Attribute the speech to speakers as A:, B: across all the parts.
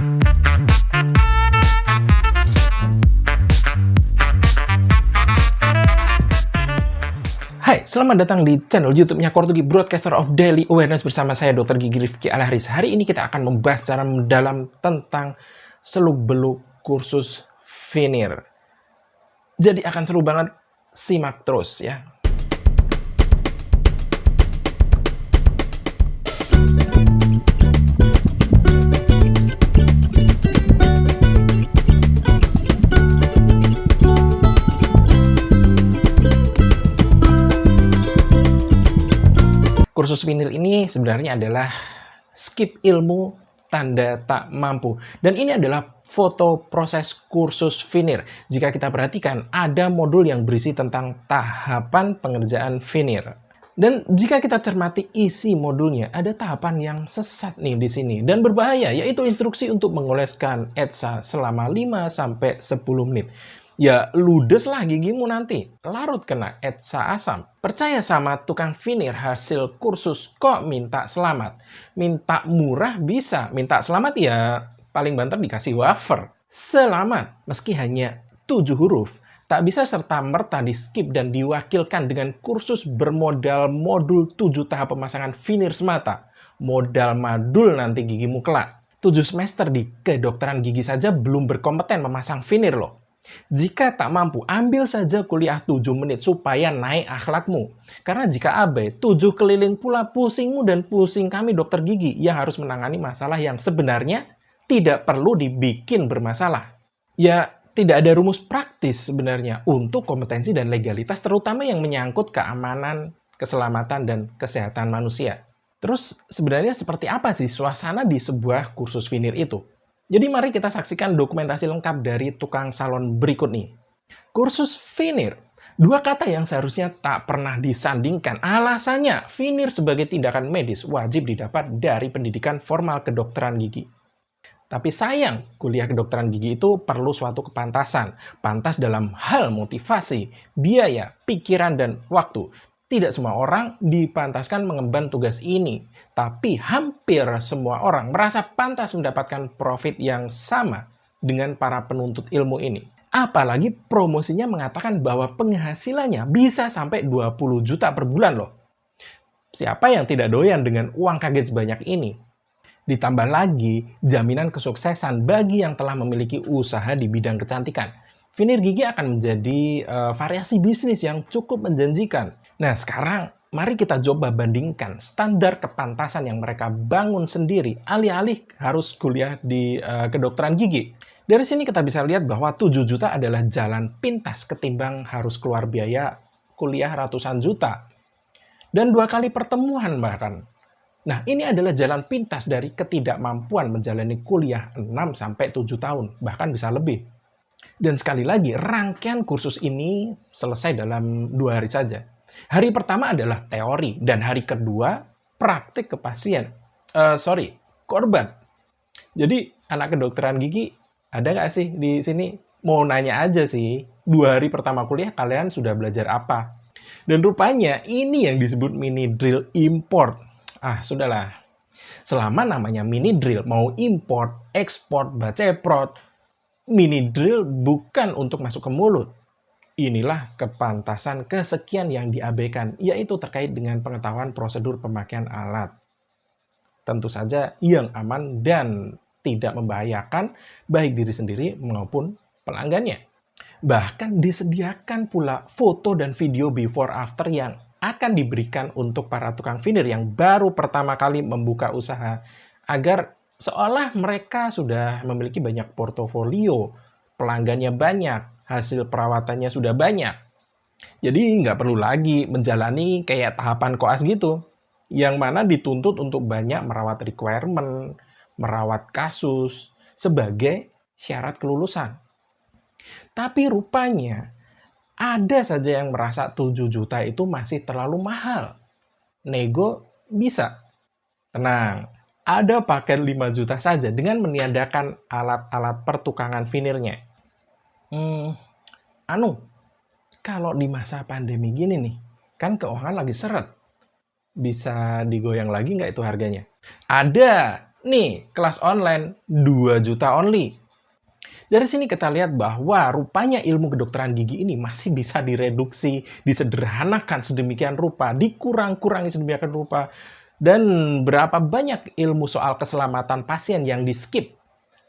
A: Hai, selamat datang di channel YouTube-nya Kortugi Broadcaster of Daily Awareness bersama saya Dr. Gigi Rifki Alharis. Hari ini kita akan membahas secara mendalam tentang seluk-beluk kursus Finir. Jadi akan seru banget, simak terus ya. Kursus Finir ini sebenarnya adalah skip ilmu tanda tak mampu. Dan ini adalah foto proses kursus Finir. Jika kita perhatikan, ada modul yang berisi tentang tahapan pengerjaan Finir. Dan jika kita cermati isi modulnya, ada tahapan yang sesat nih di sini dan berbahaya, yaitu instruksi untuk mengoleskan ETSA selama 5-10 menit. Ya, ludes lah gigimu nanti. Larut kena ETSA asam. Percaya sama tukang Finir hasil kursus kok minta selamat. Minta murah bisa, minta selamat ya paling banter dikasih wafer. Selamat, meski hanya 7 huruf, tak bisa serta-merta di-skip dan diwakilkan dengan kursus bermodal modul 7 tahap pemasangan Finir semata. Modal madul nanti gigimu kelak. 7 semester di kedokteran gigi saja belum berkompeten memasang Finir loh. Jika tak mampu, ambil saja kuliah 7 menit supaya naik akhlakmu. Karena jika abai, 7 keliling pula pusingmu dan pusing kami dokter gigi yang harus menangani masalah yang sebenarnya tidak perlu dibikin bermasalah. Ya, tidak ada rumus praktis sebenarnya untuk kompetensi dan legalitas, terutama yang menyangkut keamanan, keselamatan, dan kesehatan manusia. Terus sebenarnya seperti apa sih suasana di sebuah kursus Finir itu? Jadi mari kita saksikan dokumentasi lengkap dari tukang salon berikut nih. Kursus Finir. 2 kata yang seharusnya tak pernah disandingkan. Alasannya, Finir sebagai tindakan medis wajib didapat dari pendidikan formal kedokteran gigi. Tapi sayang, kuliah kedokteran gigi itu perlu suatu kepantasan. Pantas dalam hal motivasi, biaya, pikiran, dan waktu. Tidak semua orang dipantaskan mengemban tugas ini, tapi hampir semua orang merasa pantas mendapatkan profit yang sama dengan para penuntut ilmu ini. Apalagi promosinya mengatakan bahwa penghasilannya bisa sampai 20 juta per bulan loh. Siapa yang tidak doyan dengan uang kaget sebanyak ini? Ditambah lagi jaminan kesuksesan bagi yang telah memiliki usaha di bidang kecantikan. Finir gigi akan menjadi variasi bisnis yang cukup menjanjikan. Nah, sekarang mari kita coba bandingkan standar kepantasan yang mereka bangun sendiri alih-alih harus kuliah di kedokteran gigi. Dari sini kita bisa lihat bahwa 7 juta adalah jalan pintas ketimbang harus keluar biaya kuliah ratusan juta. Dan 2 kali pertemuan bahkan. Nah, ini adalah jalan pintas dari ketidakmampuan menjalani kuliah 6-7 tahun, bahkan bisa lebih. Dan sekali lagi, rangkaian kursus ini selesai dalam 2 hari saja. Hari pertama adalah teori, dan hari kedua praktik ke pasien. Korban. Jadi, anak kedokteran gigi, ada nggak sih di sini? Mau nanya aja sih, 2 hari pertama kuliah kalian sudah belajar apa? Dan rupanya ini yang disebut mini drill import. Sudahlah. Selama namanya mini drill, mau import, ekspor, baceprot, mini drill bukan untuk masuk ke mulut. Inilah kepantasan kesekian yang diabaikan, yaitu terkait dengan pengetahuan prosedur pemakaian alat. Tentu saja yang aman dan tidak membahayakan baik diri sendiri maupun pelanggannya. Bahkan disediakan pula foto dan video before after yang akan diberikan untuk para tukang Finir yang baru pertama kali membuka usaha, agar seolah mereka sudah memiliki banyak portofolio, pelanggannya banyak, hasil perawatannya sudah banyak. Jadi nggak perlu lagi menjalani kayak tahapan koas gitu, yang mana dituntut untuk banyak merawat requirement, merawat kasus, sebagai syarat kelulusan. Tapi rupanya, ada saja yang merasa 7 juta itu masih terlalu mahal. Nego bisa. Tenang, ada paket 5 juta saja dengan meniadakan alat-alat pertukangan Finirnya. Kalau di masa pandemi gini nih, kan keuangan lagi seret. Bisa digoyang lagi nggak itu harganya? Ada, Nih, kelas online 2 juta only. Dari sini kita lihat bahwa rupanya ilmu kedokteran gigi ini masih bisa direduksi, disederhanakan sedemikian rupa, dikurang-kurangi sedemikian rupa, dan berapa banyak ilmu soal keselamatan pasien yang di-skip?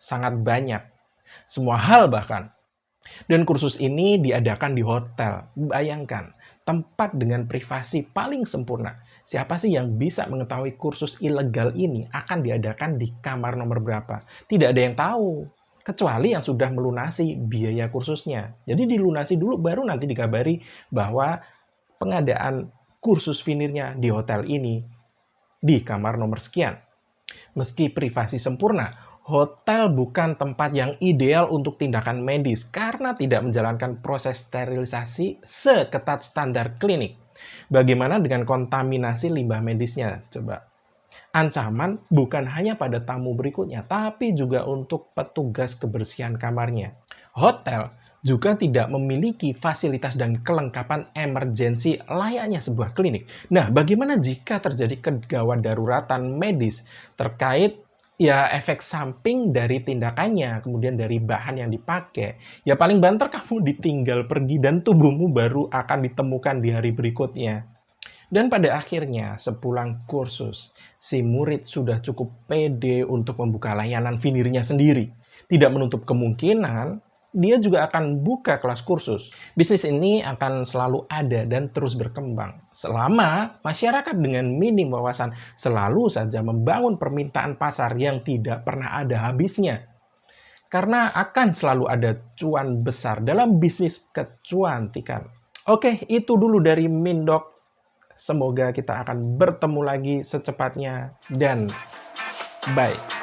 A: Sangat banyak. Semua hal bahkan. Dan kursus ini diadakan di hotel. Bayangkan, tempat dengan privasi paling sempurna. Siapa sih yang bisa mengetahui kursus ilegal ini akan diadakan di kamar nomor berapa? Tidak ada yang tahu. Kecuali yang sudah melunasi biaya kursusnya. Jadi dilunasi dulu baru nanti dikabari bahwa pengadaan kursus finirnya di hotel ini di kamar nomor sekian. Meski privasi sempurna, hotel bukan tempat yang ideal untuk tindakan medis karena tidak menjalankan proses sterilisasi seketat standar klinik. Bagaimana dengan kontaminasi limbah medisnya? Coba. Ancaman bukan hanya pada tamu berikutnya, tapi juga untuk petugas kebersihan kamarnya. Hotel juga tidak memiliki fasilitas dan kelengkapan emergensi layaknya sebuah klinik. Nah, bagaimana jika terjadi kegawat daruratan medis terkait ya efek samping dari tindakannya, kemudian dari bahan yang dipakai? Ya paling banter kamu ditinggal pergi dan tubuhmu baru akan ditemukan di hari berikutnya. Dan pada akhirnya, sepulang kursus, si murid sudah cukup pede untuk membuka layanan finirnya sendiri. Tidak menutup kemungkinan, dia juga akan buka kelas kursus. Bisnis ini akan selalu ada dan terus berkembang. Selama masyarakat dengan minim wawasan selalu saja membangun permintaan pasar yang tidak pernah ada habisnya. Karena akan selalu ada cuan besar dalam bisnis kecuantikan. Oke, itu dulu dari Mindok. Semoga kita akan bertemu lagi secepatnya dan bye.